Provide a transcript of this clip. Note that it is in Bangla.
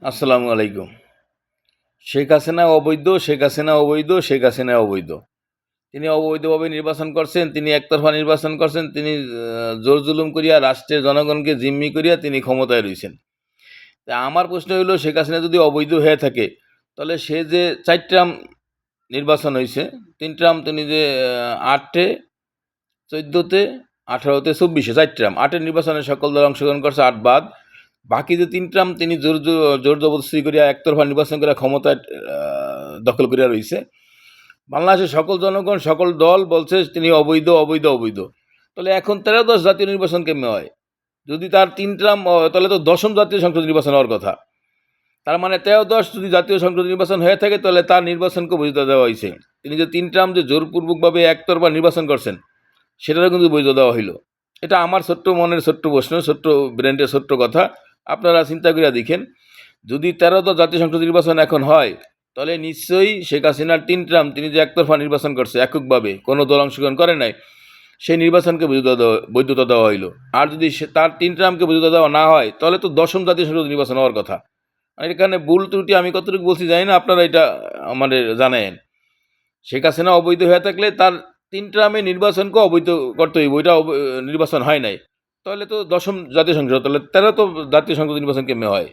আসসালামু আলাইকুম। শেখ হাসিনা অবৈধ, শেখ হাসিনা অবৈধ, শেখ হাসিনা অবৈধ। তিনি অবৈধভাবে নির্বাচন করছেন, তিনি একতরফা নির্বাচন করছেন, তিনি জোর জুলুম করিয়া রাষ্ট্রের জনগণকে জিম্মি করিয়া তিনি ক্ষমতায় রইছেন। তা আমার প্রশ্ন হইল, শেখ হাসিনা যদি অবৈধ হয়ে থাকে, তাহলে সে যে ৪ ট্রাম নির্বাচন হইছে, ৩ ট্রাম তিনি যে ৮ এ, ১৪ তে, ১৮ তে, ২৪-এ ৪ ট্রাম, ৮ এর নির্বাচনে সকল দল অংশগ্রহণ করছে, ৮ বাদ। বাকি যে ৩ ট্রাম তিনি জোর জবরদস্তি করিয়া একতরফা নির্বাচন করে ক্ষমতা দখল করিয়া রইছে। বাংলাদেশের সকল জনগণ, সকল দল বলছে তিনি অবৈধ, অবৈধ, অবৈধ। তাহলে এখন ১৩-১০ জাতীয় নির্বাচন কেমনে হয়? যদি তার ৩ ট্রাম তাহলে তো ১০ম জাতীয় সংসদ নির্বাচন হওয়ার কথা। তার মানে ১৩-১০ যদি জাতীয় সংসদ নির্বাচন হয়ে থাকে, তাহলে তার নির্বাচনকে বৈধতা দেওয়া হয়েছে। তিনি যে ৩ ট্রাম যে জোরপূর্বকভাবে একতরফা নির্বাচন করছেন, সেটারও কিন্তু বৈধ দেওয়া হইল। এটা আমার ছোট্ট মনের ছোট্ট প্রশ্ন, ছোট্ট ব্রেন্ডের ছোট্ট কথা। আপনারা চিন্তা করে দেখেন, যদি ১৩ জাতীয় সংসদ নির্বাচন এখন হয়, তাহলে নিশ্চয়ই শেখ হাসিনার ৩ ট্রাম তিনি যে একতরফা নির্বাচন করছে এককভাবে, কোনো দল অংশগ্রহণ করে নাই, সেই নির্বাচনকে বৈধতা দেওয়া হইল। আর যদি তার ৩ ট্রামকে বৈধতা দেওয়া না হয়, তাহলে তো ১০ম জাতীয় সংসদ নির্বাচন হওয়ার কথা। আর এখানে ভুল ত্রুটি আমি কতটুকু বলছি জানি না, আপনারা এটা আমাদের জানেন। শেখ হাসিনা অবৈধ হয়ে থাকলে তার ৩ ট্রামে নির্বাচনকে অবৈধ করতে হইব, ওইটা নির্বাচন হয় নাই। তাহলে তো ১০ম জাতীয় সংসদ, তাহলে ১৩ জাতীয় সংসদ নির্বাচন কেমনে হয়?